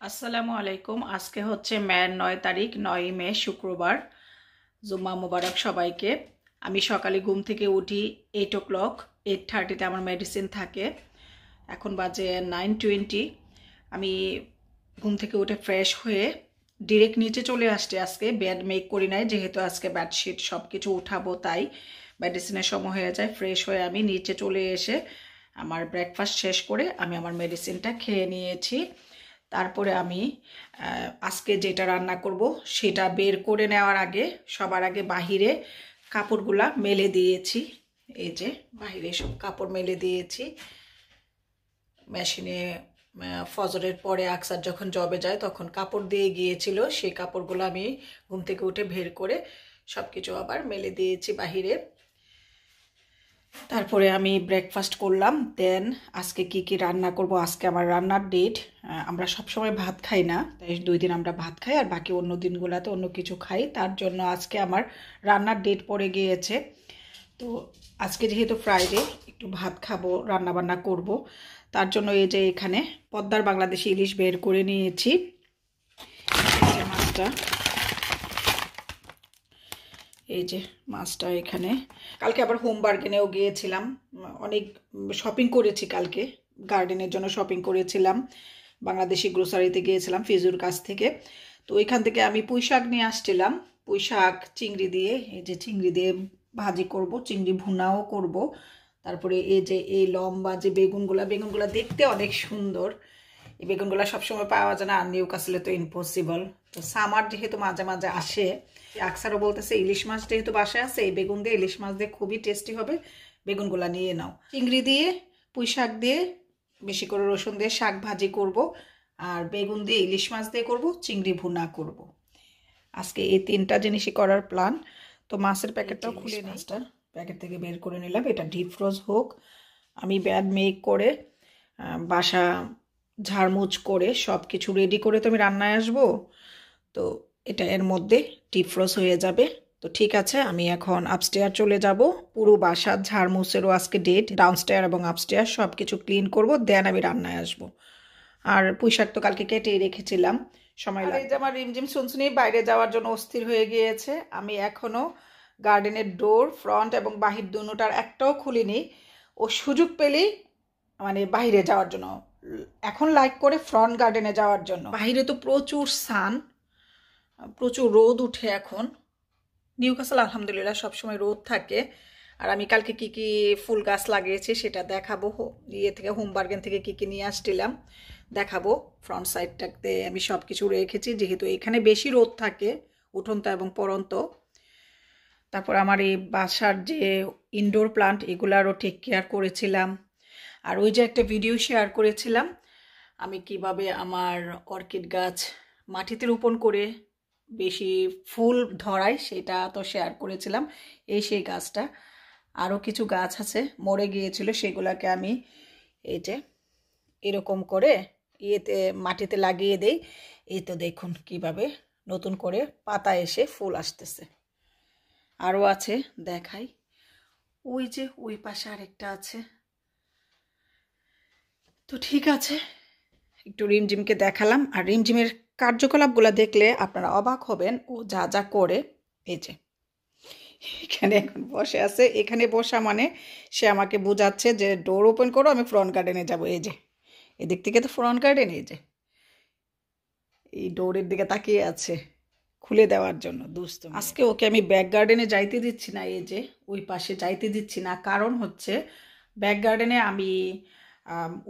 আসসালামু আলাইকুম। আজকে হচ্ছে মের 9 তারিখ, 9 মে শুক্রবার। জুম্মা মুবারক সবাইকে। আমি সকালে ঘুম থেকে উঠি 8 o'clock, 8:30-তে আমার মেডিসিন থাকে। এখন বাজে 9:20। আমি ঘুম থেকে উঠে ফ্রেশ হয়ে ডিরেক্ট নিচে চলে আসছি। আজকে বেড মেক করি নাই, যেহেতু আজকে বেডশিট সব কিছু উঠাবো, তাই মেডিসিনের সময় হয়ে যায়। ফ্রেশ হয়ে আমি নিচে চলে এসে আমার ব্রেকফাস্ট শেষ করে আমি আমার মেডিসিনটা খেয়ে নিয়েছি। তারপরে আমি আজকে যেটা রান্না করব সেটা বের করে নেওয়ার আগে সবার আগে বাহিরে কাপড়গুলা মেলে দিয়েছি। এই যে বাহিরে সব কাপড় মেলে দিয়েছি মেশিনে। ফজরের পরে আকসার যখন জবে যায় তখন কাপড় দিয়ে গিয়েছিল, সেই কাপড়গুলো আমি ঘুম থেকে উঠে বের করে সব কিছু আবার মেলে দিয়েছি বাহিরে। তারপরে আমি ব্রেকফাস্ট করলাম। দেন আজকে কি কি রান্না করব, আজকে আমার রান্নার ডেট। আমরা সবসময় ভাত খাই না, তাই 2 দিন আমরা ভাত খাই আর বাকি অন্য দিনগুলোতে অন্য কিছু খাই। তার জন্য আজকে আমার রান্নার ডেট পড়ে গিয়েছে। তো আজকে যেহেতু ফ্রাইডে, একটু ভাত খাবো, রান্না বান্না করব। তার জন্য এই যে এখানে পদ্মার বাংলাদেশি ইলিশ বের করে নিয়েছি। মাছটা, এই যে মাছটা এখানে। কালকে আবার হোম বার্গেনেও গিয়েছিলাম, অনেক শপিং করেছি কালকে। গার্ডেনের জন্য শপিং করেছিলাম, বাংলাদেশি গ্রোসারিতে গিয়েছিলাম ফিজুর কাছ থেকে। তো ওইখান থেকে আমি পুঁই শাক নিয়ে আসছিলাম। পুঁই শাক চিংড়ি দিয়ে, এই যে চিংড়ি দিয়ে ভাজি করব, চিংড়ি ভুনাও করব। তারপরে এই যে এই লম্বা যে বেগুনগুলা দেখতে অনেক সুন্দর। এই বেগুনগুলো সবসময় পাওয়া যায় না, আর নিউকাসলে তো ইম্পসিবল। তো সামার যেহেতু মাঝে মাঝে আসে, আকসারও বলতেছে ইলিশ মাছ যেহেতু বাসায় আছে, এই বেগুন দিয়ে ইলিশ মাছ দিয়ে খুবই টেস্টি হবে, বেগুনগুলা নিয়ে নাও। চিংড়ি দিয়ে পুঁই শাক দিয়ে বেশি করে রসুন দিয়ে শাক ভাজি করব, আর বেগুন দিয়ে ইলিশ মাছ দিয়ে করব, চিংড়ি ভুনা করব। আজকে এই 3টা জিনিসই করার প্ল্যান। তো মাছের প্যাকেটটাও খুলে নিই, মাছটা প্যাকেট থেকে বের করে নিলাম। এটা ডিপ ফ্রোজ হোক, আমি ব্যাড মেক করে বাসা ঝাড়মুছ করে সব কিছু রেডি করে তো আমি রান্নায় আসবো। তো এটা এর মধ্যে ডিপ ফ্রোজ হয়ে যাবে। তো ঠিক আছে, আমি এখন আপস্টেয়ার চলে যাব। পুরো বাসা ঝাড়মুছেরও আজকে ডেট, ডাউনস্টেয়ার এবং আপস্টেয়ার সব কিছু ক্লিন করব, দেন আমি রান্নায় আসবো। আর পুঁই শাক তো কালকে কেটেই রেখেছিলাম, সময় লাগে। এই যে আমার রিমঝিম শুনছুনি বাইরে যাওয়ার জন্য অস্থির হয়ে গিয়েছে। আমি এখনো গার্ডেনের ডোর, ফ্রন্ট এবং বাহির দুটোটার একটাও খুলিনি। ও সুযোগ পেলেই মানে বাইরে যাওয়ার জন্য এখন লাইক করে ফ্রন্ট গার্ডেনে যাওয়ার জন্য। বাইরে তো প্রচুর সান, প্রচুর রোদ উঠে এখন। নিউকাসল আলহামদুলিল্লাহ সবসময় রোদ থাকে। আর আমি কালকে কি কি ফুল গাছ লাগিয়েছি সেটা দেখাবো। ইয়ে থেকে হোম বার্গেন থেকে কি কি নিয়ে আসছিলাম দেখাবো। ফ্রন্ট সাইডটাতে আমি সব কিছু রেখেছি, যেহেতু এখানে বেশি রোদ থাকে উঠন্ত এবং পরন্ত। তারপর আমার এই বাসার যে ইনডোর প্লান্ট, এগুলারও টেক কেয়ার করেছিলাম। আর ওই যে একটা ভিডিও শেয়ার করেছিলাম আমি কিভাবে আমার অর্কিড গাছ মাটিতে রোপণ করে বেশি ফুল ধরাই, সেটা তো শেয়ার করেছিলাম। এই সেই গাছটা। আরও কিছু গাছ আছে মরে গিয়েছিল, সেগুলোকে আমি এই যে এরকম করে ইয়েতে মাটিতে লাগিয়ে দেই। এই তো দেখুন কিভাবে নতুন করে পাতা এসে ফুল আসতেছে। আরও আছে দেখাই, ওই যে ওই পাশে আরেকটা আছে। তো ঠিক আছে, একটু রিমঝিমকে দেখালাম। আর রিমঝিমের কার্যকলাপগুলো দেখলে আপনারা অবাক হবেন, ও যা যা করে। এই যে এখানে এখন বসে আছে, এখানে বসা মানে সে আমাকে বোঝাচ্ছে যে ডোর ওপেন করো, আমি ফ্রন্ট গার্ডেনে যাব। এই যে এদিক থেকে তো ফ্রন্ট গার্ডেন, এই যে এই ডোরের দিকে তাকিয়ে আছে খুলে দেওয়ার জন্য দুস্থ। আজকে ওকে আমি ব্যাক গার্ডেনে যাইতে দিচ্ছি না, এই যে ওই পাশে যাইতে দিচ্ছি না। কারণ হচ্ছে ব্যাক গার্ডেনে আমি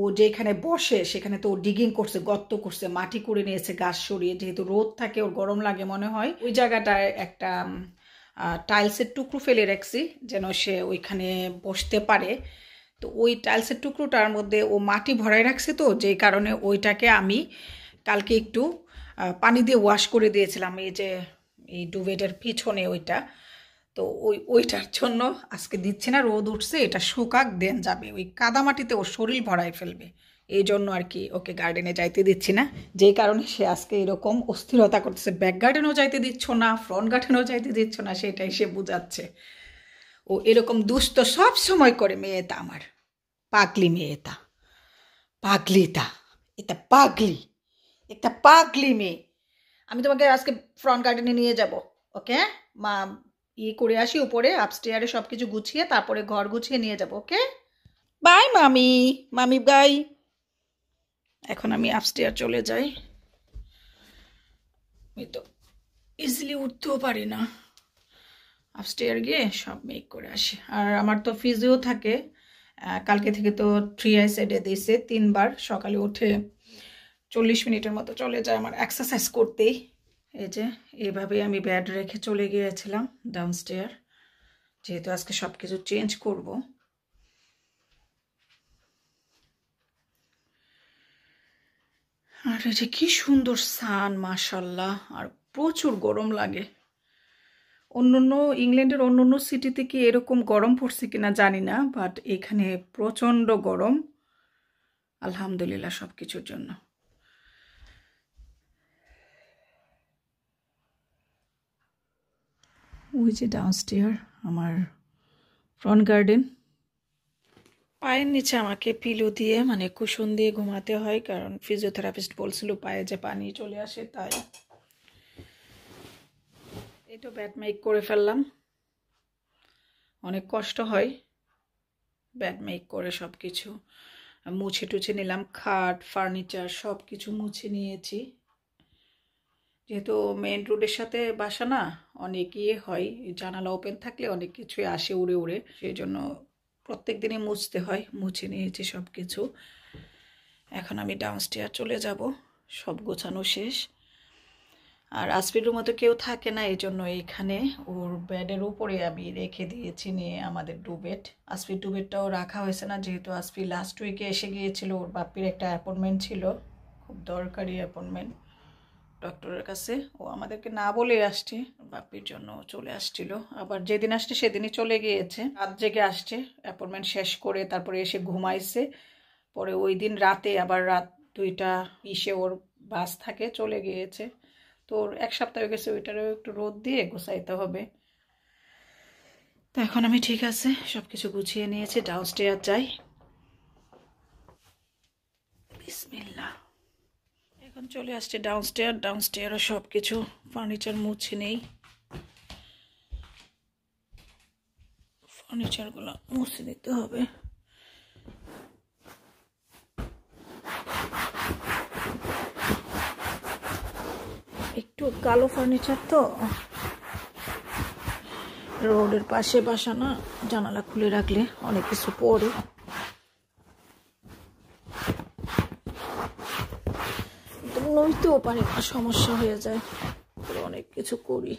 ও যেখানে বসে সেখানে তো ও ডিগিং করছে, গর্ত করছে, মাটি করে নিয়েছে গাছ সরিয়ে। যেহেতু রোদ থাকে, ওর গরম লাগে মনে হয়, ওই জায়গাটায় একটা টাইলসের টুকরো ফেলে রাখছি যেন সে ওইখানে বসতে পারে। তো ওই টাইলসের টুকরোটার মধ্যে ও মাটি ভরাই রাখছে, তো যেই কারণে ওইটাকে আমি কালকে একটু পানি দিয়ে ওয়াশ করে দিয়েছিলাম, এই যে এই ডুবেটের পিছনে ওইটা। তো ওইটার জন্য আজকে দিচ্ছি না, রোদ উঠছে, এটা শুকাক দেন যাবে। ওই কাদামাটিতে ওর শরীর ভরাই ফেলবে, এই জন্য আর কি ওকে গার্ডেনে যাইতে দিচ্ছি না। যেই কারণে সে আজকে এরকম অস্থিরতা করতেছে, ব্যাক গার্ডেনও যাইতে দিচ্ছ না, ফ্রন্ট গার্ডেনও যাইতে দিচ্ছ না, সেটাই সে বুঝাচ্ছে। ও এরকম দুষ্ট সব সময় করে মেয়েটা আমার, পাগলি মেয়েটা, পাগলিটা, এটা পাগলি। একটা পাগলি মেয়ে। আমি তোমাকে আজকে ফ্রন্ট গার্ডেনে নিয়ে যাব, ওকে? মা করে আসি উপরে আপস্টেয়ারে সব কিছু গুছিয়ে, তারপরে ঘর গুছিয়ে নিয়ে যাব, ওকে? বাই মামি, মামি বাই। এখন আমি আপস্টেয়ার চলে যাই। আমি তো ইজিলি উঠতেও পারি না। আপস্টেয়ার গিয়ে সব মেক করে আসি। আর আমার তো ফিজিও থাকে, কালকে থেকে তো 3 আই সেডে দিয়েছে 3 বার। সকালে উঠে 40 মিনিটের মতো চলে যায় আমার এক্সারসাইজ করতেই। এই যে এইভাবে আমি ব্যাড রেখে চলে গিয়েছিলাম ডাউনস্টেয়ার, যেহেতু আজকে সব কিছু চেঞ্জ করব। আর এই যে কি সুন্দর সান, মাশাল্লাহ। আর প্রচুর গরম লাগে। অন্যান্য ইংল্যান্ডের অন্যান্য সিটিতে কি এরকম গরম পড়ছে কিনা জানি না, বাট এখানে প্রচণ্ড গরম। আলহামদুলিল্লাহ সব কিছুর জন্য। ওই যে ডাউনস্টেয়ার আমার ফ্রন্ট গার্ডেন। পায়ের নিচে আমাকে পিলো দিয়ে মানে কুশন দিয়ে ঘুমাতে হয়, কারণ ফিজিওথেরাপিস্ট বলছিল পায়ে যে পানি চলে আসে, তাই। এই তো ব্যাড মেক করে ফেললাম। অনেক কষ্ট হয় ব্যাড মেক করে সব কিছু মুছে টুছে নিলাম। খাট ফার্নিচার সব কিছু মুছে নিয়েছি। যেহেতু মেন রোডের সাথে বাসা না, অনেক ইয়ে হয়, জানালা ওপেন থাকলে অনেক কিছুই আসে উড়ে উড়ে, সেই জন্য প্রত্যেক দিনই মুছতে হয়। মুছে নিয়েছি সব কিছু। এখন আমি ডাউনস্টেয়ার চলে যাব, সব গোছানো শেষ। আর আসফির রুমে তো কেউ থাকে না, এই জন্য এইখানে ওর বেডের উপরে আমি রেখে দিয়েছি নিয়ে আমাদের ডুবেট। আসফির ডুবেটটাও রাখা হয়েছে না, যেহেতু আসফি লাস্ট উইকে এসে গিয়েছিল। ওর বাপ্পির একটা অ্যাপয়েন্টমেন্ট ছিল, খুব দরকারি অ্যাপয়েন্টমেন্ট ডক্টরের কাছে। ও আমাদেরকে না বলে আসছে, বাপ্পির জন্য চলে আসছিল। আবার যেদিন আসছে সেদিনই চলে গিয়েছে, রাত জেগে আসছে অ্যাপয়েন্টমেন্ট শেষ করে, তারপরে এসে ঘুমাইছে। পরে ওই দিন রাতে আবার রাত 2টা ওর বাস থাকে, চলে গিয়েছে। তো 1 সপ্তাহ হয়ে গেছে, ওইটারও একটু রোদ দিয়ে গোছাইতে হবে। তো এখন আমি ঠিক আছে সব কিছু গুছিয়ে নিয়েছি, ডাউনস্টেয়ার যাই। বিসমিল্লাহ। এখন চলে আসছে ডাউনস্টেয়ারও সব কিছু ফার্নিচার মুছে নেই। ফার্নিচারগুলো মুছে দিতে হবে। একটু কালো ফার্নিচার তো, রোডের পাশে বাসা না, জানালা খুলে রাখলে অনেক কিছু পড়ে। নইতেও পারে না, সমস্যা হয়ে যায়, অনেক কিছু করি।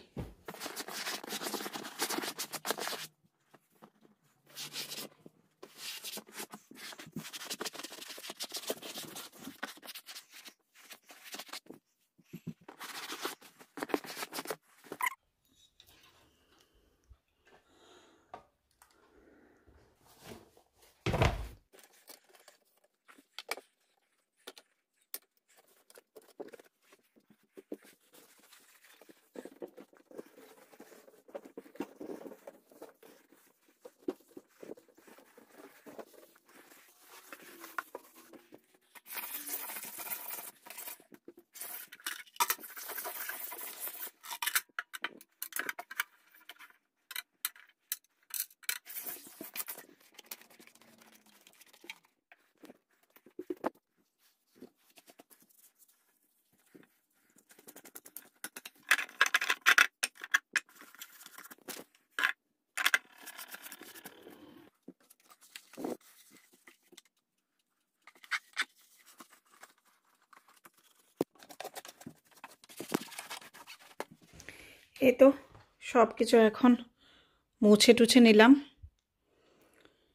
এই তো সব কিছু এখন মুছে টুছে নিলাম।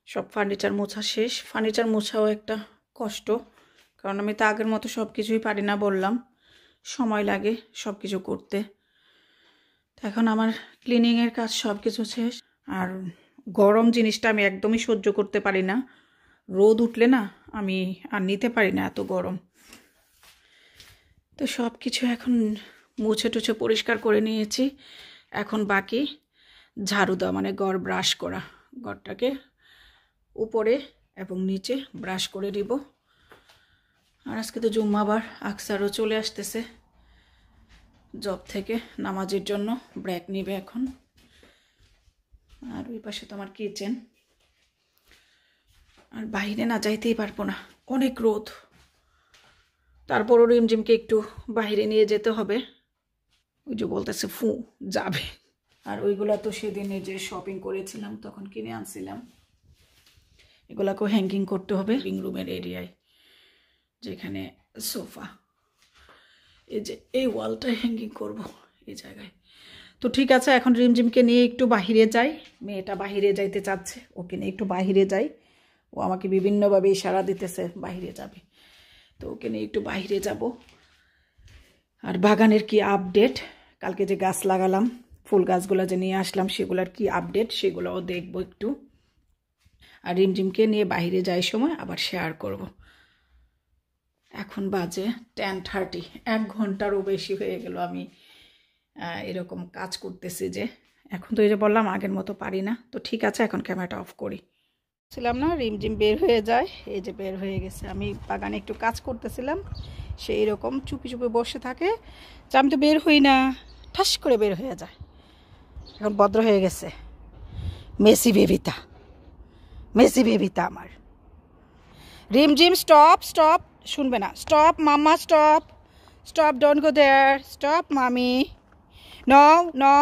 সব ফার্নিচার মোছা শেষ। ফার্নিচার মোছাও একটা কষ্ট, কারণ আমি তো আগের মতো সব কিছুই পারি না, বললাম সময় লাগে সব কিছু করতে। এখন আমার ক্লিনিংয়ের কাজ সব কিছু শেষ। আর গরম জিনিসটা আমি একদমই সহ্য করতে পারি না। রোদ উঠলে না আমি আর নিতে পারি না এত গরম। তো সব কিছু এখন মুছে টুছে পরিষ্কার করে নিয়েছি। এখন বাকি ঝাড়ু দেওয়া, মানে ঘর ব্রাশ করা। ঘরটাকে উপরে এবং নিচে ব্রাশ করে দিব। আর আজকে তো জুম্মাবার, আকসারও চলে আসতেছে জব থেকে নামাজের জন্য, ব্রেক নিবে এখন। আর ওই পাশে তো আমার কিচেন। আর বাইরে না যাইতেই পারবো না, অনেক রোদ। তারপরও রিমঝিমকে একটু বাইরে নিয়ে যেতে হবে, ওই যে বলতেছে ফু যাবে। আর ওইগুলা তো সেদিনে যে শপিং করেছিলাম তখন কিনে আনছিলাম, এগুলাকেও হ্যাঙ্গিং করতে হবে লিভিং রুমের এরিয়ায়, যেখানে সোফা, এই যে এই ওয়ালটায় হ্যাঙ্গিং করব এই জায়গায়। তো ঠিক আছে, এখন রিমঝিমকে নিয়ে একটু বাহিরে যাই। মেয়েটা বাহিরে যাইতে চাচ্ছে, ওকে নিয়ে একটু বাহিরে যাই। ও আমাকে বিভিন্নভাবে ইশারা দিতেছে বাহিরে যাবে, তো ওকে নিয়ে একটু বাহিরে যাব। আর বাগানের কি আপডেট, কালকে যে গাছ লাগালাম, ফুল গাছগুলো যে নিয়ে আসলাম, সেগুলোর কি আপডেট সেগুলোও দেখবো একটু। আর রিমঝিমকে নিয়ে বাহিরে যাই সময় আবার শেয়ার করব। এখন বাজে 10:30, 1 ঘন্টারও বেশি হয়ে গেল আমি এরকম কাজ করতেছি। যে এখন তো এই যে বললাম আগের মতো পারি না। তো ঠিক আছে, এখন ক্যামেরাটা অফ করি। ছিলাম না, রিমঝিম বের হয়ে যায়, এই যে বের হয়ে গেছে। আমি বাগানে একটু কাজ করতেছিলাম, সেই রকম চুপি চুপি বসে থাকে, যে আমি তো বের হই না, ঠাস করে বের হয়ে যায়। এখন ভদ্র হয়ে গেছে, মেসি বেবিতা, মেসি বেবিতা আমার। রিমঝিম স্টপ স্টপ, শুনবে না, stop mamma stop stop, don't go there, stop mommy, no no,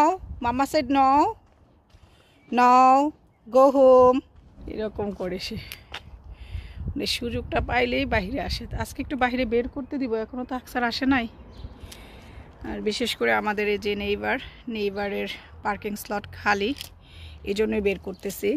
mamma said no no, go home. এরকম করে সে মানে সুযোগটা পাইলেই বাইরে আসে। আজকে একটু বাইরে বের করতে দিব, এখনও তো আকসার আসে নাই। আর বিশেষ করে আমাদের এই যে নেইবারের পার্কিং স্লট খালি, এই জন্যই বের করতেছি।